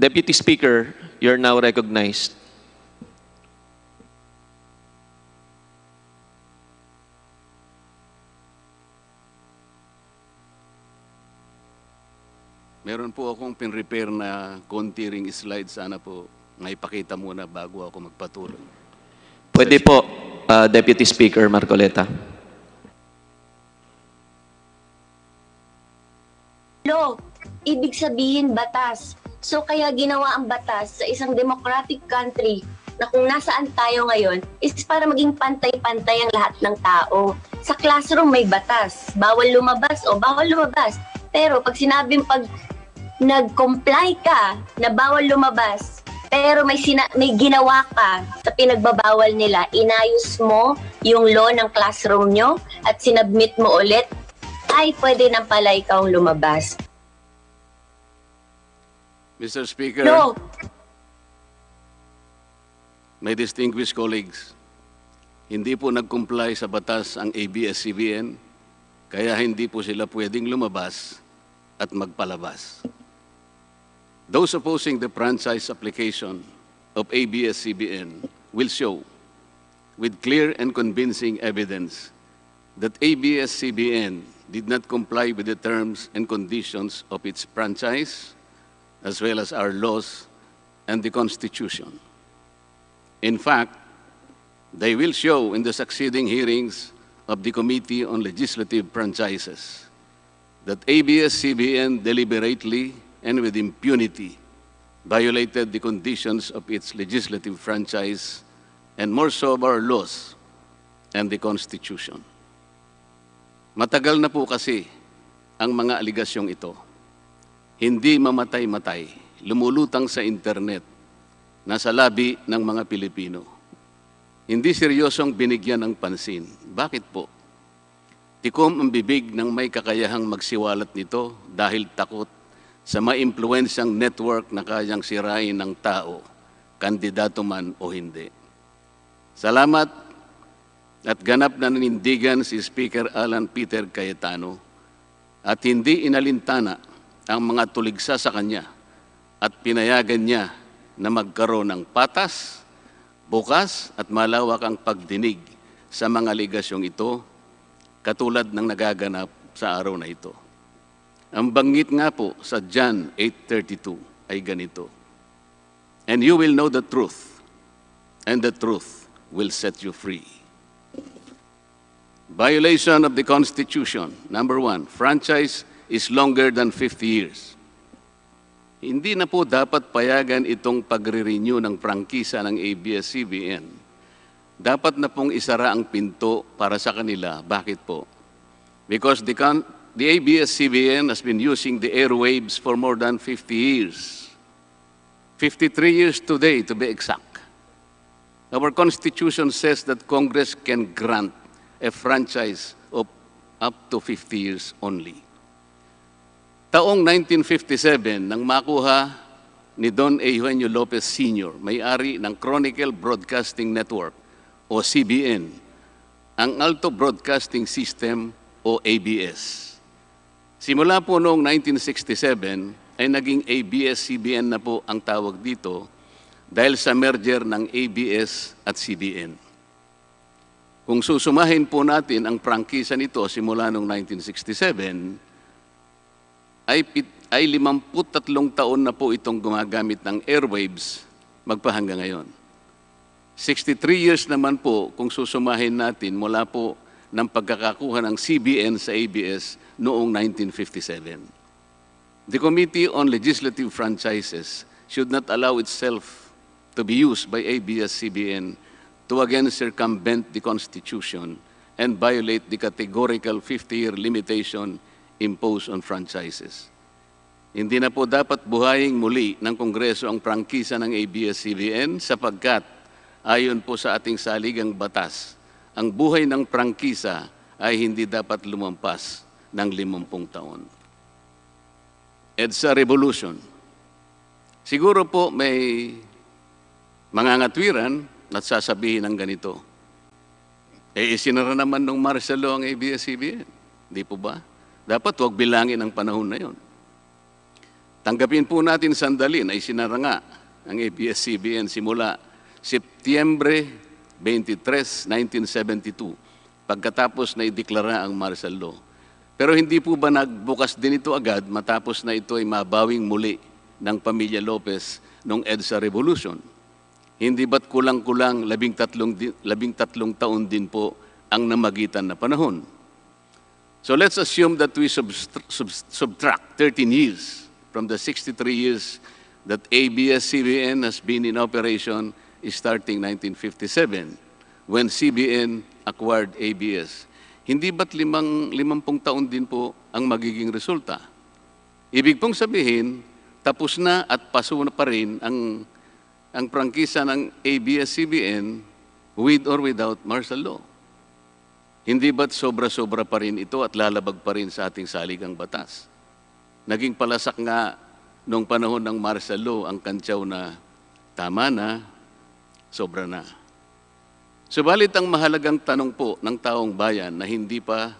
Deputy Speaker, you're now recognized. Meron po akong pin-repair na konti ring slide. Sana po maipakita muna bago ako magpatuloy. Pwede po, Deputy Speaker Marcoleta. Law, ibig sabihin batas. So kaya ginawa ang batas sa isang democratic country na kung nasaan tayo ngayon is para maging pantay-pantay ang lahat ng tao. Sa classroom may batas. Bawal lumabas o bawal lumabas. Pero pag sinabing pag nag-comply ka na bawal lumabas, pero may ginawa ka sa pinagbabawal nila, inayos mo yung law ng classroom nyo at sinabmit mo ulit, ay pwede nang pala ikaw lumabas. Mr. Speaker, No. my distinguished colleagues, hindi po nag-comply sa batas ang Abs-Cbn, kaya hindi po sila pwedeng lumabas at magpalabas. Those opposing the franchise application of Abs-Cbn will show with clear and convincing evidence that Abs-Cbn did not comply with the terms and conditions of its franchise, as well as our laws and the Constitution. In fact, they will show in the succeeding hearings of the Committee on Legislative Franchises that Abs-Cbn deliberately and with impunity violated the conditions of its legislative franchise and more so of our laws and the Constitution. Matagal na po kasi ang mga aligasyong ito. Hindi mamatay-matay, lumulutang sa internet, nasa labi ng mga Pilipino. Hindi seryosong binigyan ng pansin. Bakit po? Tikom ang bibig ng may kakayahang magsiwalat nito dahil takot sa maimpluwensyang network na kayang sirain ng tao, kandidato man o hindi. Salamat at ganap na nanindigan si Speaker Alan Peter Cayetano at hindi inalintana ang mga tuligsa sa kanya at pinayagan niya na magkaroon ng patas, bukas at malawak ang pagdinig sa mga aligasyong ito katulad ng nagaganap sa araw na ito. Ang banggit nga po sa John 8:32 ay ganito, "And you will know the truth, and the truth will set you free." Violation of the Constitution. Number 1, franchise is longer than 50 years. Hindi na po dapat payagan itong pagre-renew ng prangkisa ng Abs-Cbn. Dapat na pong isara ang pinto para sa kanila. Bakit po? Because the Abs-Cbn has been using the airwaves for more than 50 years. 53 years today, to be exact. Our Constitution says that Congress can grant a franchise of up to 50 years only. Taong 1957, nang makuha ni Don Ayon Lopez Sr., may-ari ng Chronicle Broadcasting Network o CBN, ang Alto Broadcasting System o ABS. Simula po noong 1967 ay naging Abs-Cbn na po ang tawag dito dahil sa merger ng ABS at CBN. Kung susumahin po natin ang prangkisa nito simula noong 1967, ay 53 taon na po itong gumagamit ng airwaves magpahanggang ngayon. 63 years naman po kung susumahin natin mula po ng pagkakakuha ng CBN sa ABS noong 1957. The Committee on Legislative Franchises should not allow itself to be used by Abs-Cbn to again circumvent the Constitution and violate the categorical 50-year limitation imposed on franchises. Hindi na po dapat buhayin muli ng Kongreso ang prangkisa ng Abs-Cbn sapagkat ayon po sa ating saligang batas, ang buhay ng prangkisa ay hindi dapat lumampas ng 50 taon. EDSA Revolution. Siguro po may mangangatwiran at sasabihin ng ganito, isinara naman ng martial law ang Abs-Cbn. Di po ba? Dapat huwag bilangin ang panahon na yon. Tanggapin po natin sandali na isinaranga ang ABS-CBN simula Setyembre 23, 1972, pagkatapos na ideklara ang martial law. Pero hindi po ba nagbukas din ito agad matapos na ito ay mabawing muli ng pamilya Lopez noong EDSA Revolution? Hindi ba't kulang-kulang 13 taon din po ang namagitan na panahon? So let's assume that we subtract 13 years from the 63 years that ABS-CBN has been in operation starting 1957, when CBN acquired ABS. Hindi ba't 50 taon din po ang magiging resulta? Ibig pong sabihin, tapos na at paso na pa rin ang prangkisa ng ABS-CBN with or without martial law. Hindi ba't sobra-sobra pa rin ito at lalabag pa rin sa ating saligang batas? Naging palasak nga noong panahon ng martial law ang kantsaw na tama na, sobra na. Subalit ang mahalagang tanong po ng taong bayan na hindi pa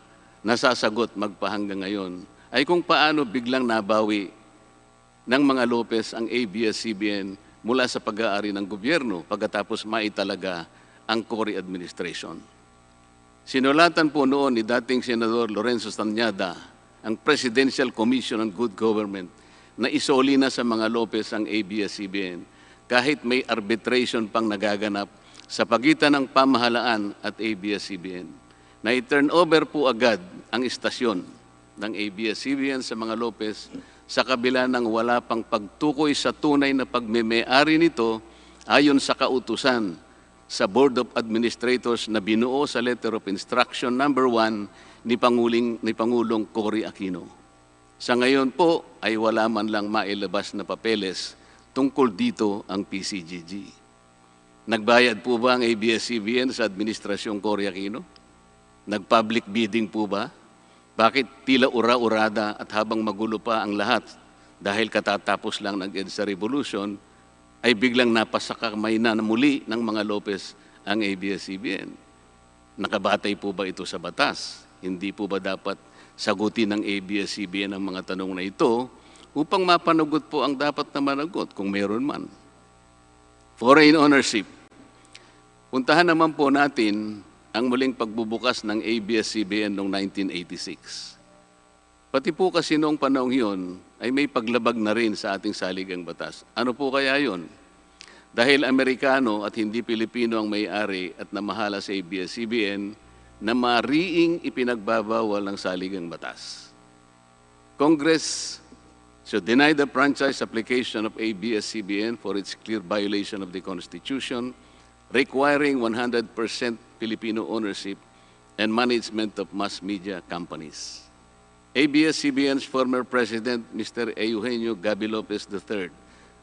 nasasagot magpahanggang ngayon ay kung paano biglang nabawi ng mga Lopez ang ABS-CBN mula sa pag-aari ng gobyerno pagkatapos maitalaga ang Cory administration. Sinulatan po noon ni dating Senador Lorenzo Tanyada ang Presidential Commission on Good Government na isoli na sa mga Lopez ang ABS-CBN kahit may arbitration pang nagaganap sa pagitan ng pamahalaan at ABS-CBN. Na i-turn over po agad ang istasyon ng ABS-CBN sa mga Lopez sa kabila ng wala pang pagtukoy sa tunay na pagmeme-ari nito ayon sa kautusan sa Board of Administrators na binuo sa Letter of Instruction number 1 ni Pangulong Cory Aquino. Sa ngayon po ay wala man lang mailabas na papeles tungkol dito ang PCGG. Nagbayad po ba ang ABS-CBN sa Administrasyong Cory Aquino? Nag-public bidding po ba? Bakit tila ura-urada at habang magulo pa ang lahat dahil katatapos lang ng EDSA Revolution, ay biglang napasakamay na muli ng mga Lopez ang ABS-CBN? Nakabatay po ba ito sa batas? Hindi po ba dapat sagutin ng ABS-CBN ang mga tanong na ito upang mapanagot po ang dapat na managot kung meron man? Foreign ownership. Puntahan naman po natin ang muling pagbubukas ng ABS-CBN noong 1986. Pati po kasi noong panahon yun ay may paglabag na rin sa ating saligang batas. Ano po kaya yun? Dahil Amerikano at hindi Pilipino ang may-ari at namahala sa ABS-CBN na mariing ipinagbabawal ng saligang batas. Congress should deny the franchise application of ABS-CBN for its clear violation of the Constitution, requiring 100% Filipino ownership and management of mass media companies. ABS-CBN's former president, Mr. Eugenio Gabi Lopez III,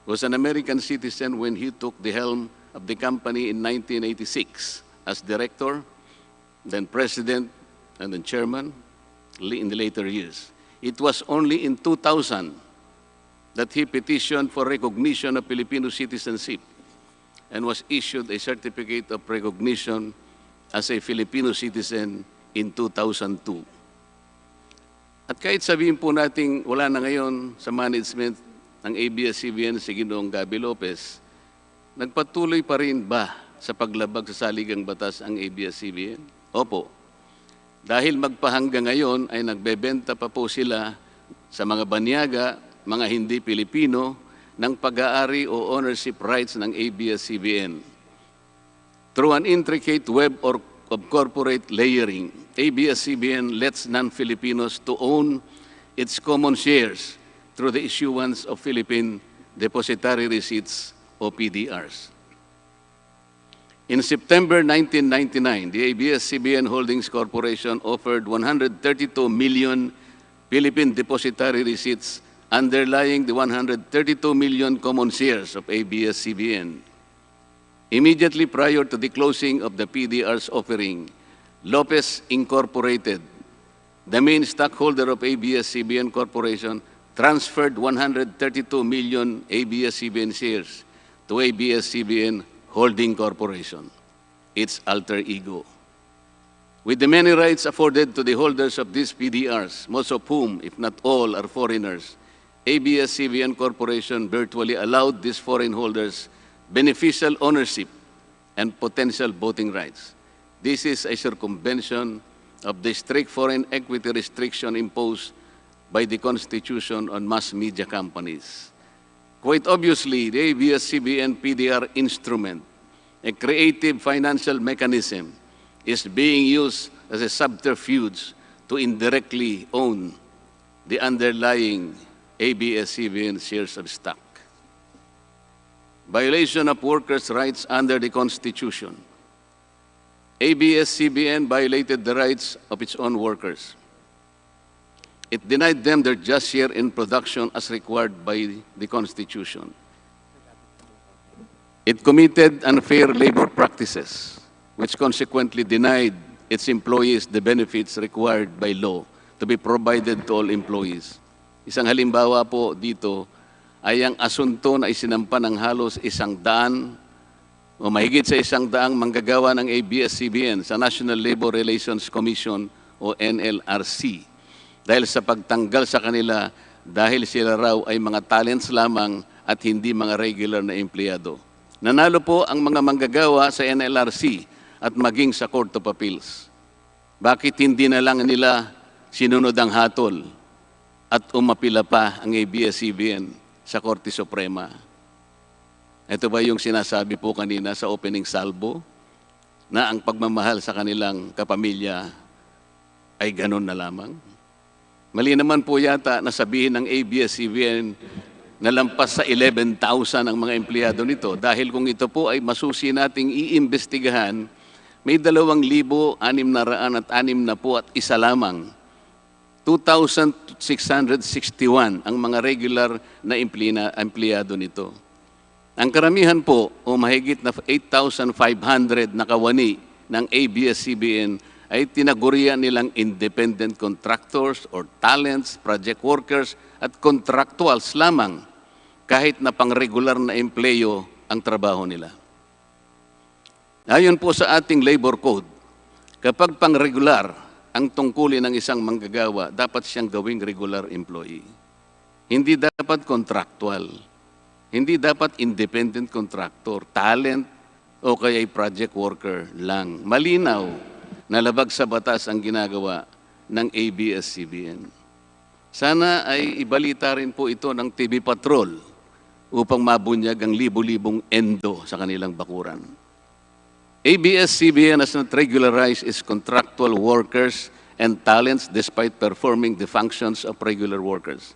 was an American citizen when he took the helm of the company in 1986 as director, then president, and then chairman in the later years. It was only in 2000 that he petitioned for recognition of Filipino citizenship and was issued a certificate of recognition as a Filipino citizen in 2002. At kahit sabihin po natin wala na ngayon sa management ng ABS-CBN si Ginoong Gabi Lopez, nagpatuloy pa rin ba sa paglabag sa saligang batas ang ABS-CBN? Opo. Dahil magpahanggang ngayon ay nagbebenta pa po sila sa mga banyaga, mga hindi Pilipino, ng pag-aari o ownership rights ng ABS-CBN. Through an intricate web of corporate layering, ABS-CBN lets non-Filipinos to own its common shares through the issuance of Philippine Depositary Receipts o PDRs. In September 1999, the ABS-CBN Holdings Corporation offered 132 million Philippine Depositary Receipts underlying the 132 million common shares of ABS-CBN. Immediately prior to the closing of the PDR's offering, Lopez Incorporated, the main stockholder of ABS-CBN Corporation, transferred 132 million ABS-CBN shares to ABS-CBN Holding Corporation, its alter ego. With the many rights afforded to the holders of these PDRs, most of whom, if not all, are foreigners, ABS-CBN Corporation virtually allowed these foreign holders beneficial ownership and potential voting rights. This is a circumvention of the strict foreign equity restriction imposed by the Constitution on mass media companies. Quite obviously, the ABS-CBN PDR instrument, a creative financial mechanism, is being used as a subterfuge to indirectly own the underlying ABS-CBN shares of stock. Violation of workers' rights under the Constitution. ABS-CBN violated the rights of its own workers. It denied them their just share in production as required by the Constitution. It committed unfair labor practices, which consequently denied its employees the benefits required by law to be provided to all employees. Isang halimbawa po dito ay ang asunto na isinampa ng halos 100 o mahigit sa 100 manggagawa ng ABS-CBN sa National Labor Relations Commission o NLRC dahil sa pagtanggal sa kanila dahil sila raw ay mga talents lamang at hindi mga regular na empleyado. Nanalo po ang mga manggagawa sa NLRC at maging sa Court of Appeals. Bakit hindi na lang nila sinunod ang hatol at umapila pa ang ABS-CBN sa Korte Suprema? Ito ba yung sinasabi po kanina sa opening salvo na ang pagmamahal sa kanilang kapamilya ay ganun na lamang? Mali naman po yata na sabihin ng ABS-CBN na lampas sa 11,000 ang mga empleyado nito dahil kung ito po ay masusi nating iimbestigahan, may 2,661 at isa lamang. 2,661 ang mga regular na empleyado nito. Ang karamihan po o mahigit na 8,500 na kawani ng ABS-CBN ay tinagurian nilang independent contractors or talents, project workers at contractuals lamang kahit na pang-regular na empleyo ang trabaho nila. Ayon po sa ating labor code, kapag pang-regular ang tungkulin ng isang manggagawa, dapat siyang gawing regular employee. Hindi dapat contractual. Hindi dapat independent contractor, talent, o kaya project worker lang. Malinaw na labag sa batas ang ginagawa ng ABS-CBN. Sana ay ibalita rin po ito ng TV Patrol upang mabunyag ang libu-libong endo sa kanilang bakuran. ABS-CBN has not regularized its contractual workers and talents despite performing the functions of regular workers.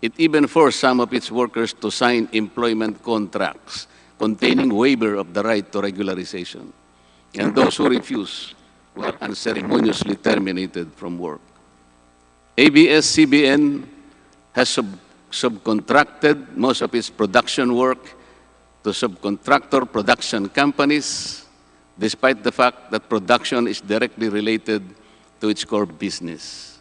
It even forced some of its workers to sign employment contracts containing waiver of the right to regularization. And those who refuse were unceremoniously terminated from work. ABS-CBN has subcontracted most of its production work to subcontractor production companies, despite the fact that production is directly related to its core business.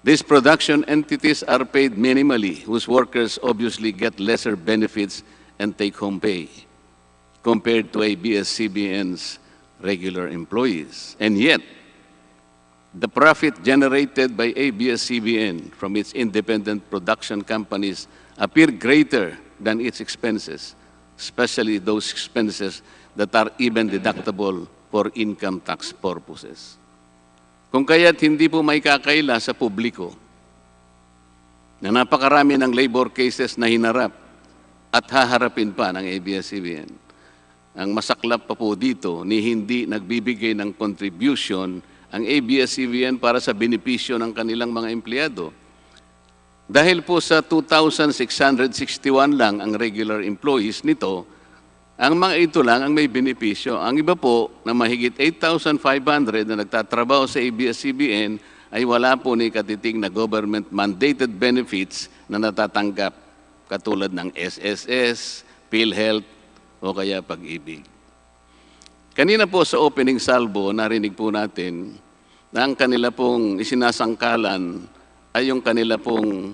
These production entities are paid minimally, whose workers obviously get lesser benefits and take-home pay compared to ABS-CBN's regular employees. And yet, the profit generated by ABS-CBN from its independent production companies appear greater than its expenses, especially those expenses that are even deductible for income tax purposes. Kung kaya't hindi po may kakaila sa publiko na napakarami ng labor cases na hinarap at haharapin pa ng ABS-CBN. Ang masaklap pa po dito ni hindi nagbibigay ng contribution ang ABS-CBN para sa benepisyo ng kanilang mga empleyado. Dahil po sa 2,661 lang ang regular employees nito, ang mga ito lang ang may benepisyo. Ang iba po na mahigit 8,500 na nagtatrabaho sa ABS-CBN ay wala po ni katiting na government-mandated benefits na natatanggap katulad ng SSS, PhilHealth o kaya Pag-ibig. Kanina po sa opening salvo, narinig po natin na ang kanila pong isinasangkalan ay yung kanila pong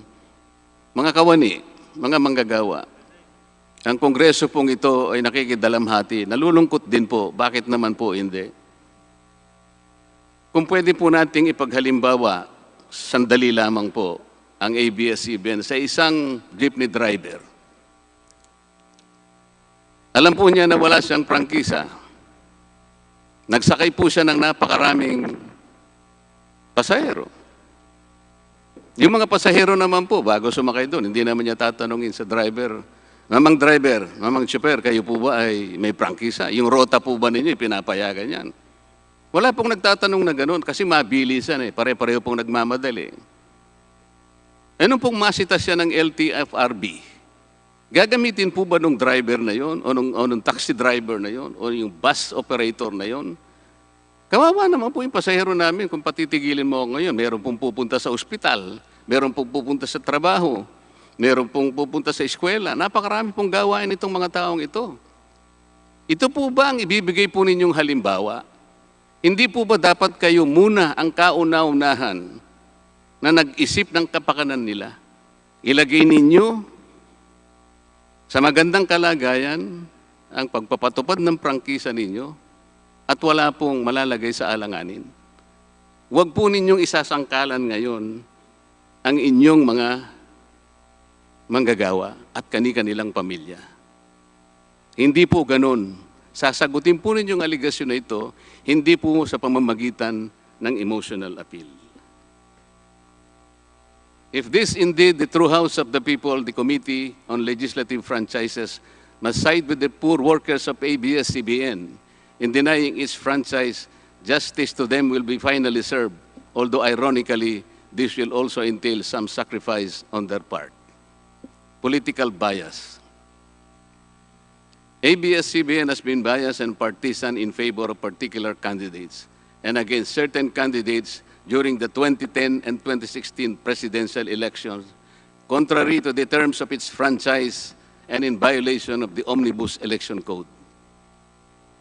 mga kawani, mga manggagawa. Ang kongreso pong ito ay nakikidalamhati. Nalulungkot din po. Bakit naman po hindi? Kung pwede po nating ipaghalimbawa, sandali lamang po, ang ABS-CBN sa isang jeepney driver. Alam po niya na wala siyang prangkisa. Nagsakay po siya ng napakaraming pasahero. Yung mga pasahero naman po, bago sumakay doon, hindi naman niya tatanungin sa driver, Mamang chopper, kayo po ba ay may prangkisa? Yung rota po ba ninyo, pinapayagan yan? Wala pong nagtatanong na gano'n kasi mabilisan pare-pareho pong nagmamadali. Anong pong masita siya ng LTFRB? Gagamitin po ba nung driver na yon o nung taxi driver na yon o yung bus operator na yon? Kawawa naman po yung pasahero namin kung patitigilin mo ngayon. Meron pong pupunta sa ospital, meron pong pupunta sa trabaho, meron pong pupunta sa eskwela. Napakarami pong gawain itong mga taong ito. Ito po ba ang ibibigay po ninyong halimbawa? Hindi po ba dapat kayo muna ang kauna-unahan na nag-isip ng kapakanan nila? Ilagay ninyo sa magandang kalagayan ang pagpapatupad ng prangkisa ninyo at wala pong malalagay sa alanganin. Huwag po ninyong isasangkalan ngayon ang inyong mga manggagawa at kani-kanilang pamilya. Hindi po ganun. Sasagutin po ninyong aligasyon na ito, hindi po sa pamamagitan ng emotional appeal. If this indeed the true house of the people, the Committee on Legislative Franchises must side with the poor workers of ABS-CBN in denying its franchise, justice to them will be finally served, although ironically, this will also entail some sacrifice on their part. Political bias. ABS-CBN has been biased and partisan in favor of particular candidates and against certain candidates during the 2010 and 2016 presidential elections, contrary to the terms of its franchise and in violation of the Omnibus Election Code.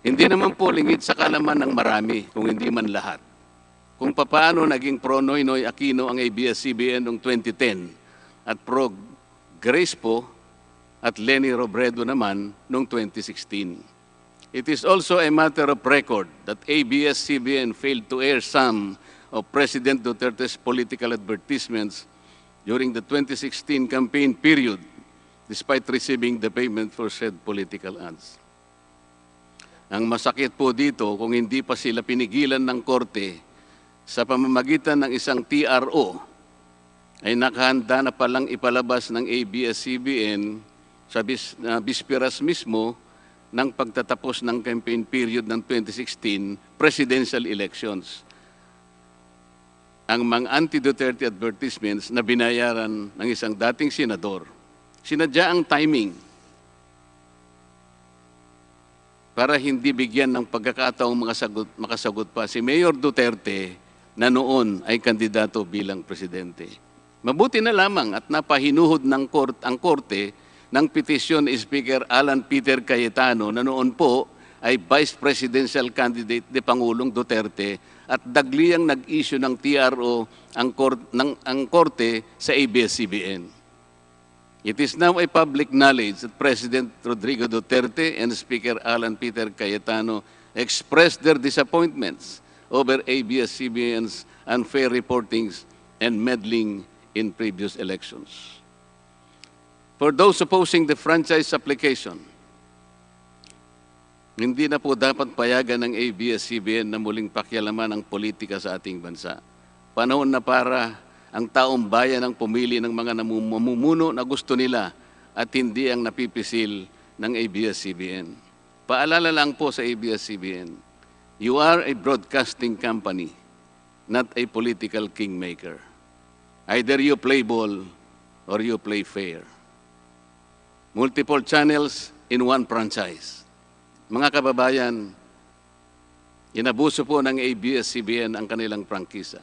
Hindi naman po lingid sa kalaman ng marami, kung hindi man lahat, kung paano naging pro-Noynoy Aquino ang ABS-CBN noong 2010 at pro-Grace po at Leni Robredo naman noong 2016. It is also a matter of record that ABS-CBN failed to air some of President Duterte's political advertisements during the 2016 campaign period, despite receiving the payment for said political ads. Ang masakit po dito, kung hindi pa sila pinigilan ng korte sa pamamagitan ng isang TRO, ay nakahanda na palang ipalabas ng ABS-CBN sa bisperas mismo ng pagtatapos ng campaign period ng 2016 presidential elections. Ang mga anti-Duterte advertisements na binayaran ng isang dating senador, sinadya ang timing para hindi bigyan ng pagkakataong makasagot pa si Mayor Duterte na noon ay kandidato bilang presidente. Mabuti na lamang at napahinuhod ng ang korte ng petisyon ni Speaker Alan Peter Cayetano na noon po ay Vice Presidential Candidate ni Pangulong Duterte at dagliang nag-issue ng TRO ang korte sa ABS-CBN. It is now a public knowledge that President Rodrigo Duterte and Speaker Alan Peter Cayetano expressed their disappointments over ABS-CBN's unfair reportings and meddling in previous elections. For those opposing the franchise application, hindi na po dapat payagan ng ABS-CBN na muling pakialaman ang politika sa ating bansa. Panahon na para ang taong bayan ang pumili ng mga namumuno na gusto nila at hindi ang napipisil ng ABS-CBN. Paalala lang po sa ABS-CBN, you are a broadcasting company, not a political kingmaker. Either you play ball or you play fair. Multiple channels in one franchise. Mga kababayan, inabuso po ng ABS-CBN ang kanilang prangkisa.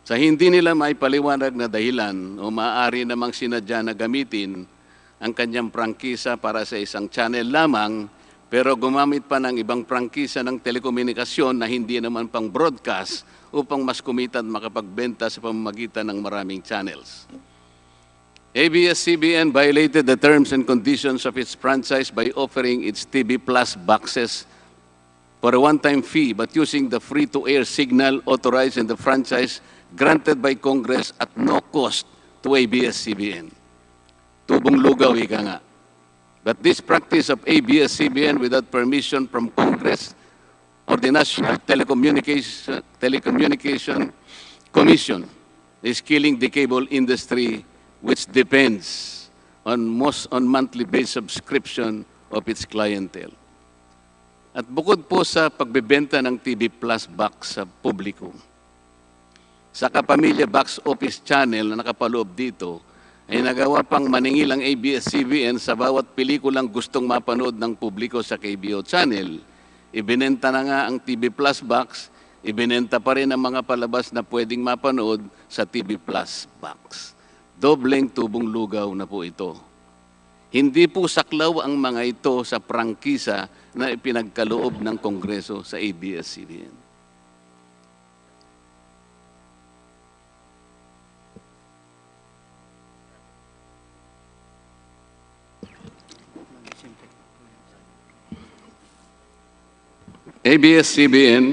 Sa hindi nila maipaliwanag na dahilan o maaari namang sinadya na gamitin ang kanyang prangkisa para sa isang channel lamang, pero gumamit pa ng ibang prangkisa ng telekomunikasyon na hindi naman pang broadcast upang mas kumita at makapagbenta sa pamamagitan ng maraming channels. ABS-CBN violated the terms and conditions of its franchise by offering its TV Plus boxes for a one-time fee but using the free-to-air signal authorized in the franchise granted by Congress at no cost to ABS-CBN. Tubong lugaw, ika nga. But this practice of ABS-CBN without permission from Congress or the National Telecommunication Commission is killing the cable industry, which depends on monthly based subscription of its clientele. At bukod po sa pagbebenta ng TV Plus box sa publiko, sa Kapamilya Box Office Channel na nakapaloob dito, ay nagawa pang maningil ang ABS-CBN sa bawat pelikulang gustong mapanood ng publiko sa KBO Channel. Ibinenta na nga ang TV Plus box, ibinenta pa rin ang mga palabas na pwedeng mapanood sa TV Plus box. Dobleng tubong lugaw na po ito. Hindi po saklaw ang mga ito sa prangkisa na ipinagkaloob ng Kongreso sa ABS-CBN. ABS-CBN,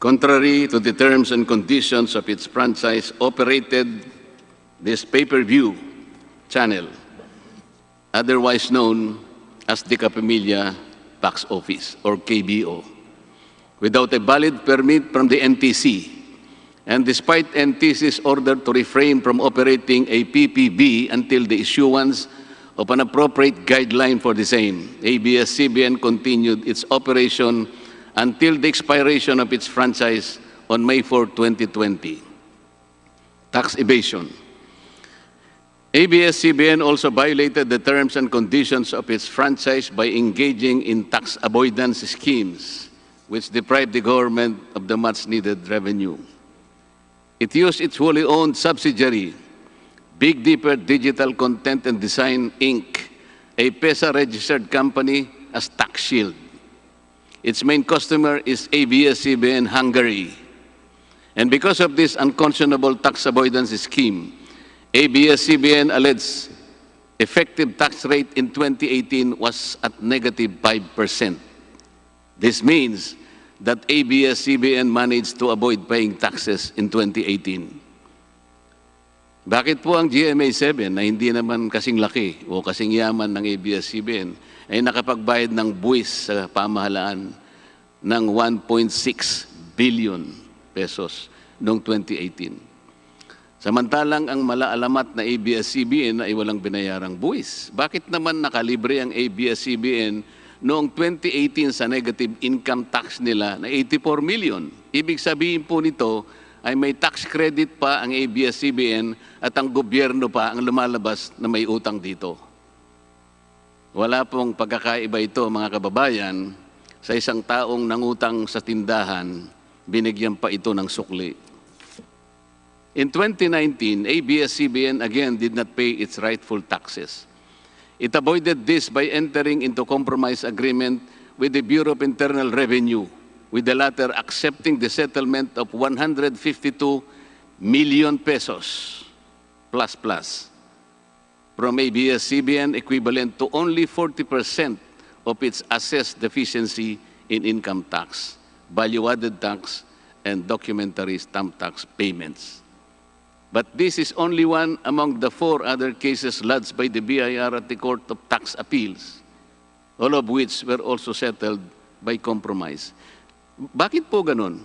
contrary to the terms and conditions of its franchise, operated this pay-per-view channel, otherwise known as the Kapamilya Box Office, or KBO, without a valid permit from the NTC. And despite NTC's order to refrain from operating a PPB until the issuance of an appropriate guideline for the same, ABS-CBN continued its operation until the expiration of its franchise on May 4, 2020. Tax evasion. ABS-CBN also violated the terms and conditions of its franchise by engaging in tax avoidance schemes, which deprived the government of the much-needed revenue. It used its wholly owned subsidiary, Big Dipper Digital Content and Design, Inc., a PESA-registered company, as tax shield. Its main customer is ABS-CBN Hungary. And because of this unconscionable tax avoidance scheme, ABS-CBN alleged effective tax rate in 2018 was at negative 5%. This means that ABS-CBN managed to avoid paying taxes in 2018. Bakit po ang GMA7 na hindi naman kasing laki o kasing yaman ng ABS-CBN ay nakapagbayad ng buwis sa pamahalaan ng 1.6 billion pesos noong 2018? Samantalang ang malaalamat na ABS-CBN ay walang binayarang buwis. Bakit naman nakalibre ang ABS-CBN noong 2018 sa negative income tax nila na 84 million? Ibig sabihin po nito ay may tax credit pa ang ABS-CBN at ang gobyerno pa ang lumalabas na may utang dito. Wala pong pagkakaiba ito, mga kababayan, sa isang taong nangutang sa tindahan, binigyan pa ito ng sukli. In 2019, ABS-CBN again did not pay its rightful taxes. It avoided this by entering into compromise agreement with the Bureau of Internal Revenue, with the latter accepting the settlement of 152 million pesos plus from ABS-CBN, equivalent to only 40% of its assessed deficiency in income tax, value-added tax, and documentary stamp tax payments. But this is only one among the 4 other cases lodged by the BIR at the Court of Tax Appeals, all of which were also settled by compromise. Bakit po ganun?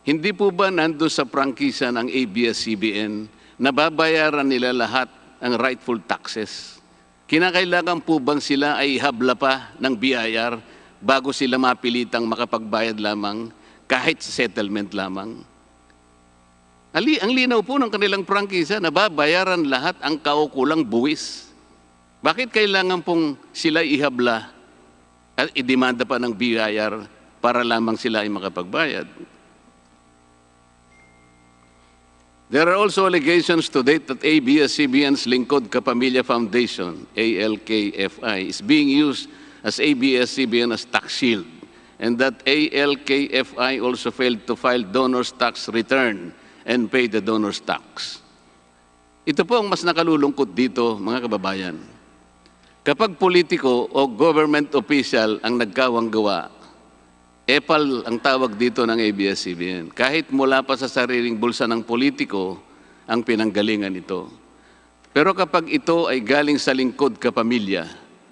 Hindi po ba nando sa prangkisa ng ABS-CBN na babayaran nila lahat ang rightful taxes? Kinakailangan po bang sila ay habla pa ng BIR bago sila mapilitang makapagbayad lamang kahit sa settlement lamang? Ang linaw po ng kanilang prangkisa na babayaran lahat ang kaukulang buwis. Bakit kailangan pong sila ihabla at idemanda pa ng BIR para lamang sila ay makapagbayad? There are also allegations to date that ABS-CBN's Lingkod Kapamilya Foundation, ALKFI, is being used as ABS-CBN as tax shield, and that ALKFI also failed to file donor's tax return and pay the donor's tax. Ito po ang mas nakalulungkot dito, mga kababayan. Kapag politiko o government official ang nagkawang gawa, epal ang tawag dito ng ABS-CBN. Kahit mula pa sa sariling bulsa ng politiko ang pinanggalingan ito. Pero kapag ito ay galing sa lingkod kapamilya,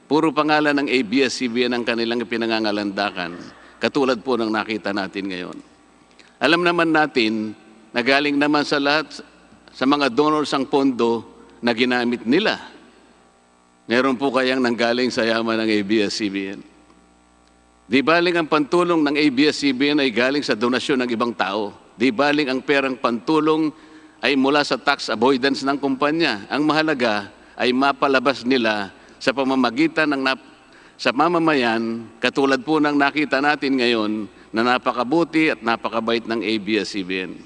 puro pangalan ng ABS-CBN ang kanilang pinangangalandakan, katulad po ng nakita natin ngayon. Alam naman natin na galing naman sa lahat, sa mga donors ang pondo na ginamit nila. Meron po kayang nanggaling sa yaman ng ABS-CBN. Di baling ang pantulong ng ABS-CBN ay galing sa donasyon ng ibang tao. Di baling ang perang pantulong ay mula sa tax avoidance ng kumpanya. Ang mahalaga ay mapalabas nila sa pamamagitan ng sa mamamayan, katulad po ng nakita natin ngayon na napakabuti at napakabait ng ABS-CBN.